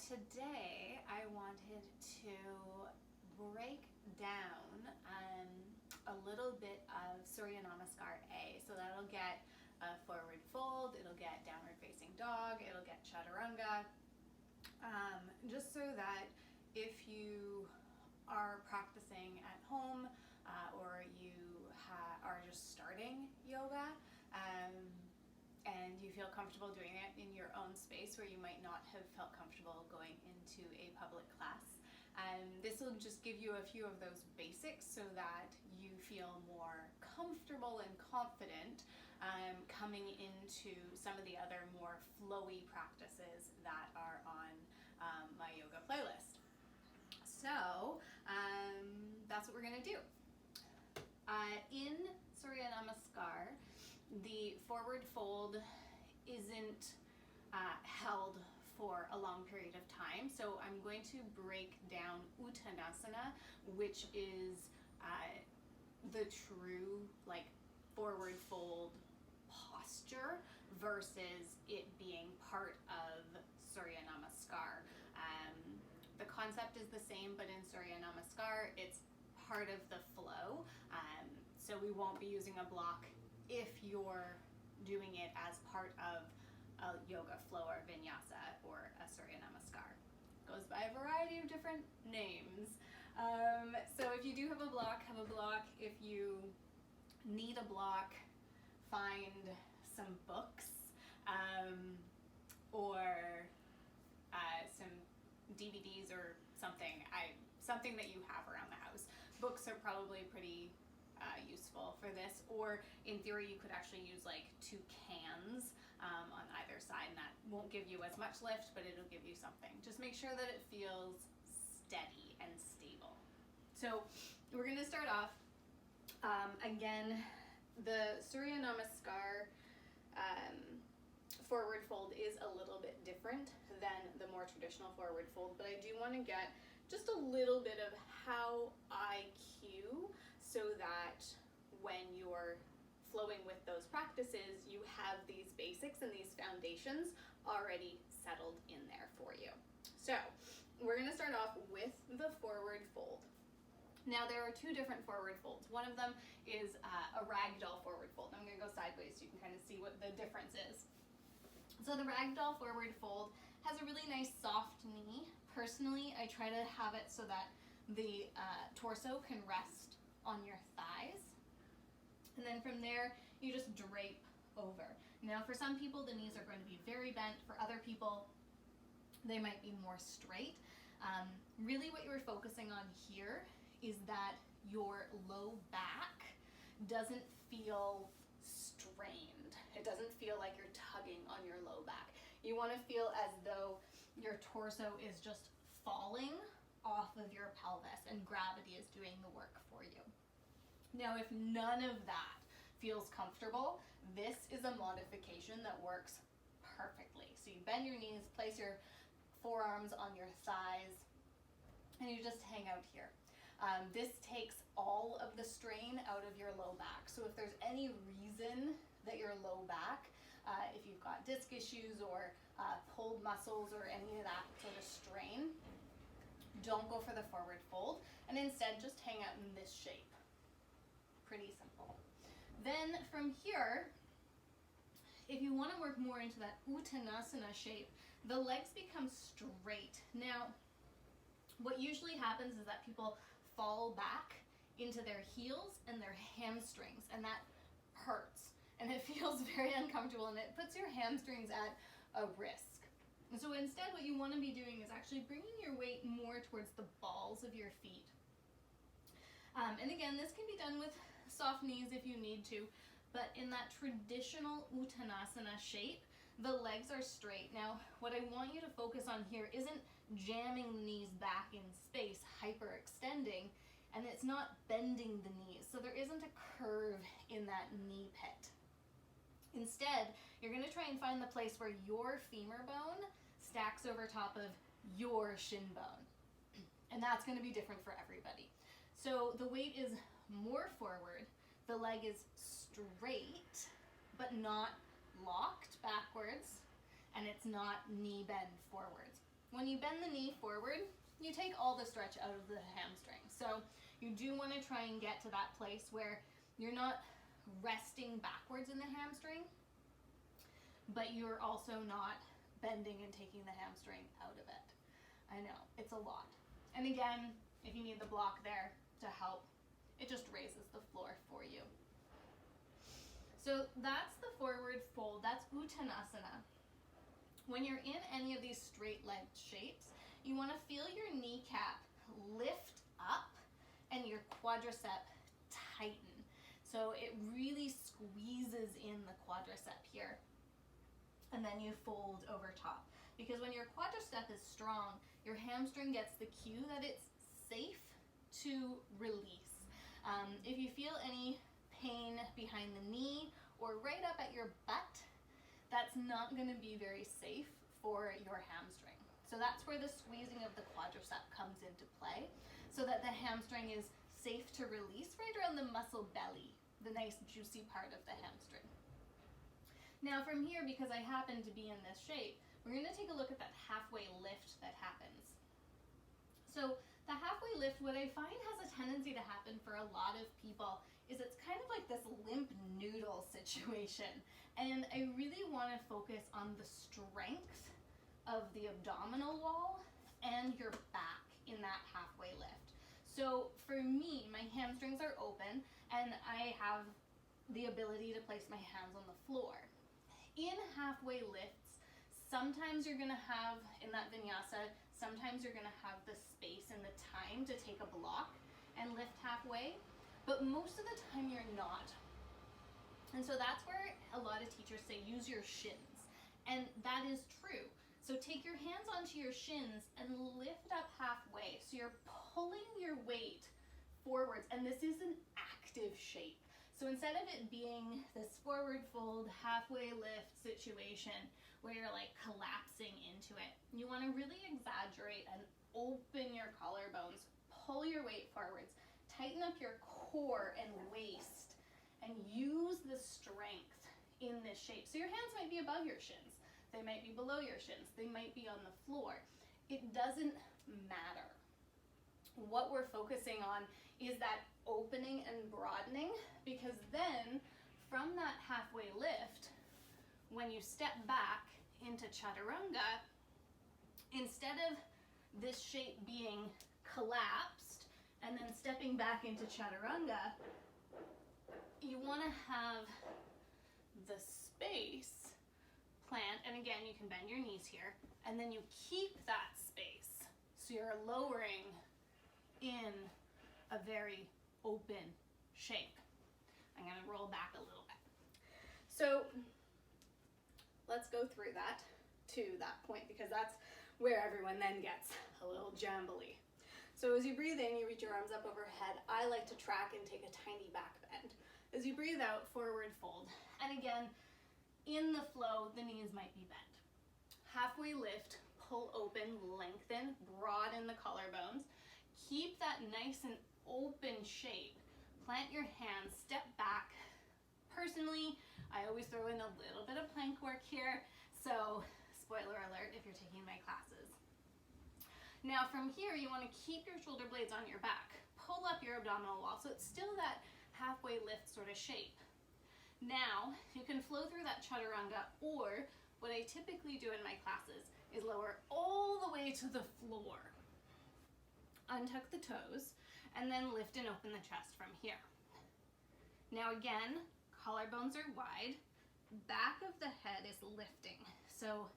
today I wanted to break down a little bit of Surya Namaskar A. So that'll get a forward fold, it'll get downward facing dog, it'll get Chaturanga, just so that if you are practicing at home or you are just starting yoga, and you feel comfortable doing it in your own space where you might not have felt comfortable going into a public class. This will just give you a few of those basics so that you feel more comfortable and confident coming into some of the other more flowy practices that are on my yoga playlist. So that's what we're going to do. In Surya Namaskar, the forward fold isn't held for a long period of time, so I'm going to break down Uttanasana, which is the true forward fold posture versus it being part of Surya Namaskar. The concept is the same, but in Surya Namaskar it's part of the flow, so we won't be using a block if you're doing it as part of a yoga flow or vinyasa or a Surya Namaskar. It goes by a variety of different names. So if you do have a block, have a block. If you need a block, find some books or some DVDs or something that you have around the house. Books are probably pretty useful for this, or in theory you could actually use two cans on either side, and that won't give you as much lift, but it'll give you something. Just make sure that it feels steady and stable. So we're going to start off again. The Surya Namaskar forward fold is a little bit different than the more traditional forward fold, but I do want to get just a little bit of how I cue so that when you're flowing with those practices, you have these basics and these foundations already settled in there for you. So we're going to start off with the forward fold. Now there are two different forward folds. One of them is a ragdoll forward fold. I'm going to go sideways so you can kind of see what the difference is. So the ragdoll forward fold has a really nice soft knee. Personally, I try to have it so that the torso can rest on your thighs. And then from there, you just drape over. Now for some people, the knees are going to be very bent. For other people, they might be more straight. Really what you're focusing on here is that your low back doesn't feel strained. It doesn't feel like you're tugging on your low back. You want to feel as though your torso is just falling off of your pelvis and gravity is doing the work for you. Now, if none of that feels comfortable, this is a modification that works perfectly. So you bend your knees, place your forearms on your thighs, and you just hang out here. This takes all of the strain out of your low back. So if there's any reason that your low back, if you've got disc issues or pulled muscles or any of that sort of strain, don't go for the forward fold, and instead just hang out in this shape. Pretty simple. Then from here, if you want to work more into that Uttanasana shape, the legs become straight. Now, what usually happens is that people fall back into their heels and their hamstrings, and that hurts, and it feels very uncomfortable, and it puts your hamstrings at a risk. And so instead what you want to be doing is actually bringing your weight more towards the balls of your feet. And again, this can be done with soft knees if you need to, but in that traditional Uttanasana shape, the legs are straight. Now, what I want you to focus on here isn't jamming the knees back in space, hyperextending, and it's not bending the knees. So there isn't a curve in that knee pit. Instead, you're going to try and find the place where your femur bone stacks over top of your shin bone. And that's going to be different for everybody. So the weight is more forward, the leg is straight, but not locked backwards, and it's not knee bend forwards. when you bend the knee forward, you take all the stretch out of the hamstring. So you do want to try and get to that place where you're not resting backwards in the hamstring, but you're also not bending and taking the hamstring out of it. I know, it's a lot. And again, if you need the block there to help, it just raises the floor for you. So that's the forward fold, that's Uttanasana. When you're in any of these straight-legged shapes, you want to feel your kneecap lift up and your quadricep tighten. So it really squeezes in the quadricep here. And then you fold over top. Because when your quadricep is strong, your hamstring gets the cue that it's safe to release. If you feel any pain behind the knee or right up at your butt, that's not going to be very safe for your hamstring. So that's where the squeezing of the quadricep comes into play, so that the hamstring is safe to release right around the muscle belly, the nice juicy part of the hamstring. Now from here, because I happen to be in this shape, we're going to take a look at that halfway lift that happens. So the halfway lift, what I find has a tendency to happen for a lot of people is it's kind of like this limp noodle situation. And I really want to focus on the strength of the abdominal wall and your back in that halfway lift. So for me, my hamstrings are open and I have the ability to place my hands on the floor. In halfway lifts, sometimes you're going to have, in that vinyasa, sometimes you're going to have the space and the time to take a block and lift halfway, but most of the time you're not. And so that's where a lot of teachers say use your shins, and that is true. So take your hands onto your shins and lift up halfway. So you're pulling your weight forwards, and this is an active shape. So instead of it being this forward fold, halfway lift situation where you're like collapsing into it, you want to really exaggerate and open your collarbones, pull your weight forwards, tighten up your core and waist, and use the strength in this shape. So your hands might be above your shins. They might be below your shins. They might be on the floor. It doesn't matter. What we're focusing on is that opening and broadening, because then from that halfway lift, when you step back into Chaturanga, instead of this shape being collapsed and then stepping back into Chaturanga, you want to have the space plant, and again you can bend your knees here, and then you keep that space so you're lowering in a very open shape. I'm going to roll back a little bit. So let's go through that to that point, because that's where everyone then gets a little jambly. So as you breathe in, you reach your arms up overhead. I like to track and take a tiny back bend. As you breathe out, forward fold. And again, in the flow, the knees might be bent. Halfway lift, pull open, lengthen, broaden the collarbones. Keep that nice and open shape. Plant your hands, step back. Personally, I always throw in a little bit of plank work here. So, spoiler alert if you're taking my classes. Now from here, you want to keep your shoulder blades on your back. Pull up your abdominal wall so it's still that halfway lift sort of shape. Now, you can flow through that Chaturanga, or what I typically do in my classes is lower all the way to the floor. Untuck the toes, and then lift and open the chest from here. Now again, collarbones are wide, back of the head is lifting. So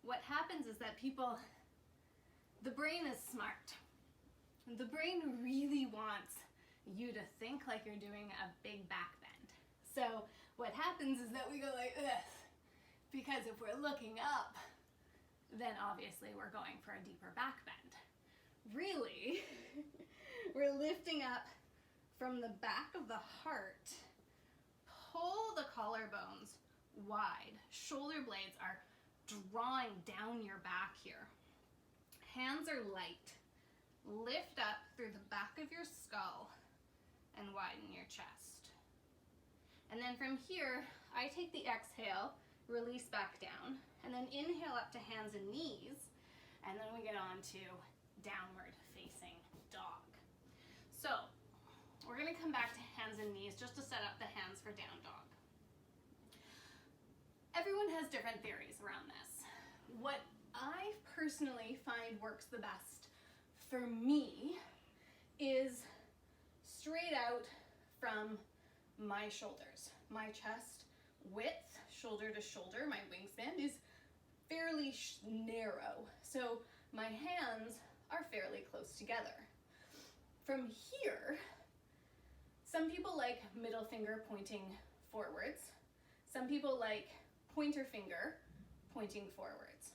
what happens is that the brain is smart. The brain really wants you to think like you're doing a big back bend. So what happens is that we go like this, because if we're looking up, then obviously we're going for a deeper back bend. Really, we're lifting up from the back of the heart. Pull the collarbones wide. Shoulder blades are drawing down your back here. Hands are light. Lift up through the back of your skull and widen your chest. And then from here, I take the exhale, release back down, and then inhale up to hands and knees. and then we get on to downward facing dog. So we're going to come back to hands and knees just to set up the hands for down dog. Everyone has different theories around this. What I personally find works the best for me is straight out from my shoulders. My chest width, shoulder to shoulder, my wingspan is fairly narrow. So my hands are fairly close together. From here, some people like middle finger pointing forwards. Some people like pointer finger pointing forwards.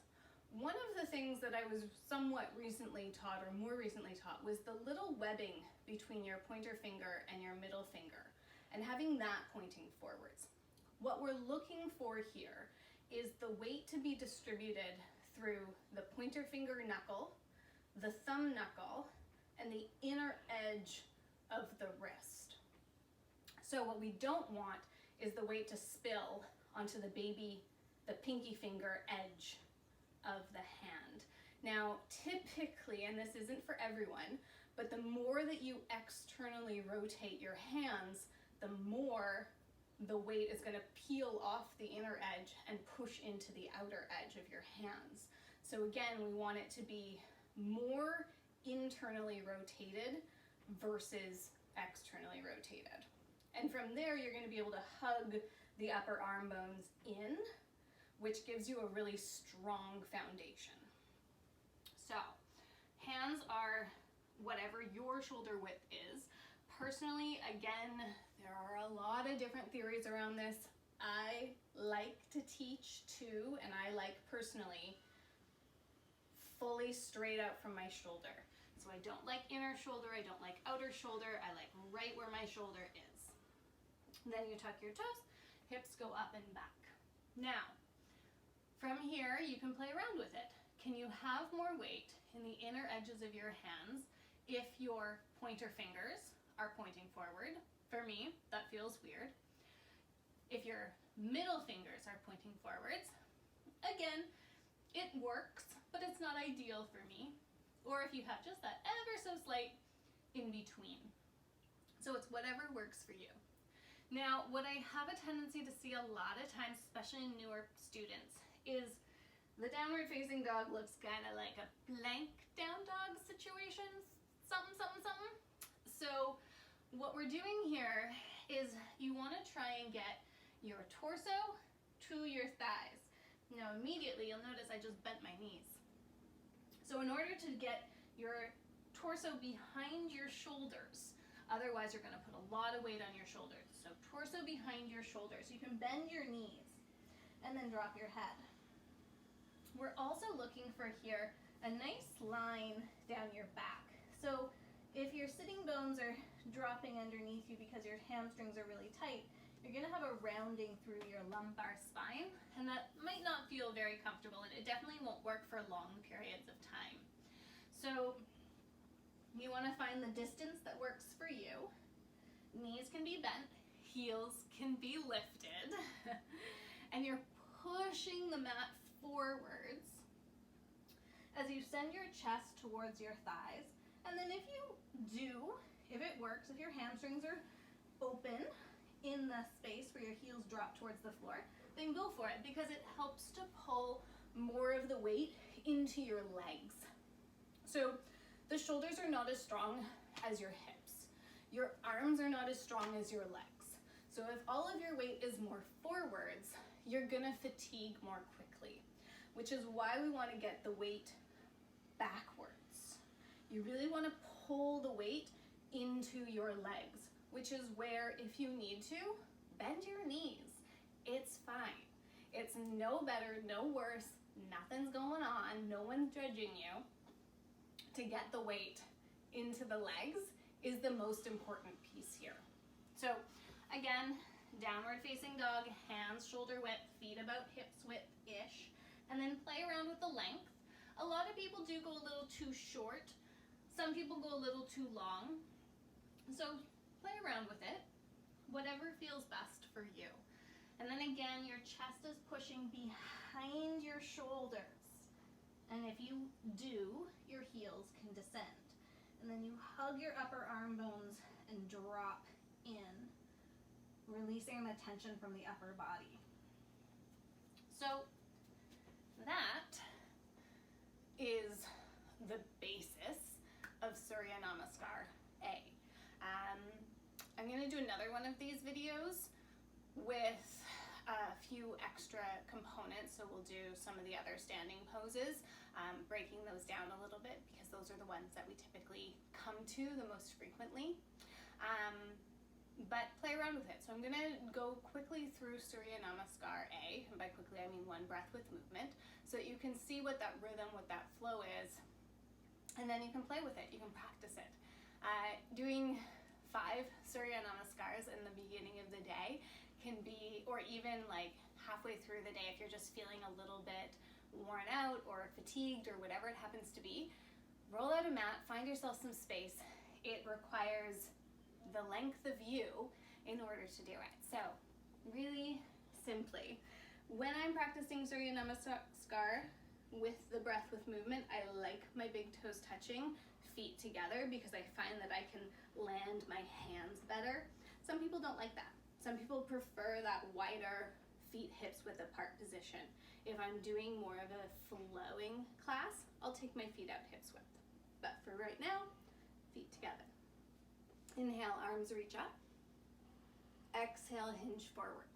One of the things that I was somewhat recently taught, or more recently taught, was the little webbing between your pointer finger and your middle finger, and having that pointing forwards. What we're looking for here is the weight to be distributed through the pointer finger knuckle, the thumb knuckle, and the inner edge of the wrist. So what we don't want is the weight to spill onto the pinky finger edge of the hand. Now, typically, and this isn't for everyone, but the more that you externally rotate your hands, the more the weight is going to peel off the inner edge and push into the outer edge of your hands. So again, we want it to be more internally rotated versus externally rotated. And from there, you're going to be able to hug the upper arm bones in, which gives you a really strong foundation. So, hands are whatever your shoulder width is. Personally, again, there are a lot of different theories around this. I like to teach too, and I like personally fully straight out from my shoulder. So I don't like inner shoulder, I don't like outer shoulder, I like right where my shoulder is. Then you tuck your toes, hips go up and back. Now, from here, you can play around with it. Can you have more weight in the inner edges of your hands if your pointer fingers are pointing forward? For me, that feels weird. If your middle fingers are pointing forwards, again, it works, but it's not ideal for me. Or if you have just that ever so slight in between. So it's whatever works for you. Now, what I have a tendency to see a lot of times, especially in newer students, is the downward facing dog looks kind of like a plank down dog situation, something. So what we're doing here is you want to try and get your torso to your thighs. Now immediately you'll notice I just bent my knees. So in order to get your torso behind your shoulders, otherwise you're going to put a lot of weight on your shoulders. So torso behind your shoulders. You can bend your knees and then drop your head. We're also looking for here a nice line down your back. So if your sitting bones are dropping underneath you because your hamstrings are really tight, you're going to have a rounding through your lumbar spine, and that might not feel very comfortable, and it definitely won't work for long periods of time. So you want to find the distance that works for you. Knees can be bent, heels can be lifted, and you're pushing the mat forwards as you send your chest towards your thighs. And then if it works, if your hamstrings are open in the space where your heels drop towards the floor, then go for it, because it helps to pull more of the weight into your legs. So the shoulders are not as strong as your hips. Your arms are not as strong as your legs. So if all of your weight is more forwards, you're gonna fatigue more quickly, which is why we want to get the weight backwards. You really want to pull the weight into your legs, which is where, if you need to, bend your knees. It's fine. It's no better, no worse, nothing's going on, no one's judging you. To get the weight into the legs is the most important piece here. So again, downward facing dog, hands shoulder width, feet about hips width-ish, and then play around with the length. A lot of people do go a little too short. Some people go a little too long. So play around with it, whatever feels best for you. And then again, your chest is pushing behind your shoulders. And if if you do, your heels can descend. And then you hug your upper arm bones and drop in, releasing the tension from the upper body. So that is the basis of Surya Namaskar A. I'm going to do another one of these videos with a few extra components, so we'll do some of the other standing poses, breaking those down a little bit because those are the ones that we typically come to the most frequently. But play around with it. So I'm going to go quickly through Surya Namaskar A, and by quickly I mean one breath with movement, so that you can see what that rhythm, what that flow is, and then you can play with it, you can practice it. Doing 5 Surya Namaskars in the beginning of the day can be, or even like halfway through the day if you're just feeling a little bit worn out or fatigued or whatever it happens to be, roll out a mat, find yourself some space. It requires the length of you in order to do it. So really simply, when I'm practicing Surya Namaskar with the breath with movement, I like my big toes touching, feet together, because I find that I can land my hands better. Some people don't like that. Some people prefer that wider feet hips width apart position. If I'm doing more of a flowing class, I'll take my feet out hips width. But for right now, feet together. Inhale, arms reach up. Exhale, hinge forward.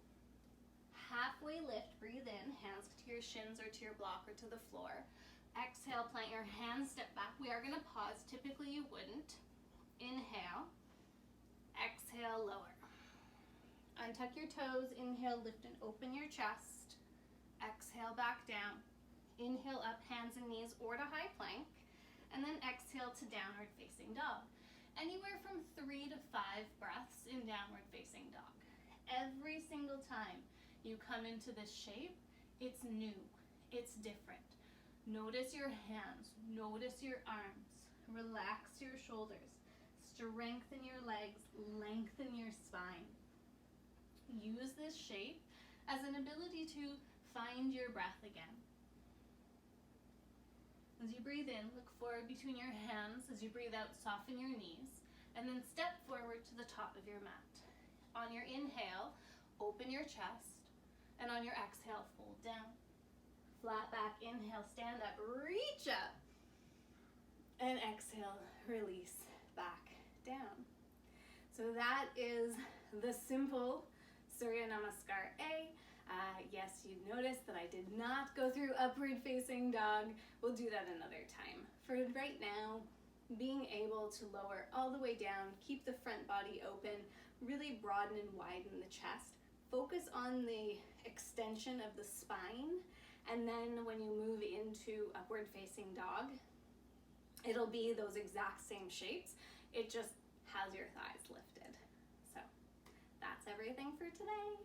Halfway lift, breathe in, hands to your shins or to your block or to the floor. Exhale, plant your hands, step back. We are going to pause. Typically you wouldn't. Inhale. Exhale, lower. Untuck your toes. Inhale, lift and open your chest. Exhale, back down. Inhale, up, hands and knees or to high plank. And then exhale to downward facing dog. Anywhere from 3 to 5 breaths in downward facing dog. Every single time you come into this shape, it's new, it's different. Notice your hands, notice your arms, relax your shoulders, strengthen your legs, lengthen your spine. Use this shape as an ability to find your breath again. As you breathe in, look forward between your hands. As you breathe out, soften your knees, and then step forward to the top of your mat. On your inhale, open your chest, and on your exhale, fold down. Flat back, inhale, stand up, reach up, and exhale, release back down. So that is the simple Surya Namaskar A. Yes, you noticed that I did not go through upward facing dog. We'll do that another time. For right now, being able to lower all the way down, keep the front body open, really broaden and widen the chest. Focus on the extension of the spine, and then when you move into upward facing dog, it'll be those exact same shapes. It just has your thighs lifted. So that's everything for today.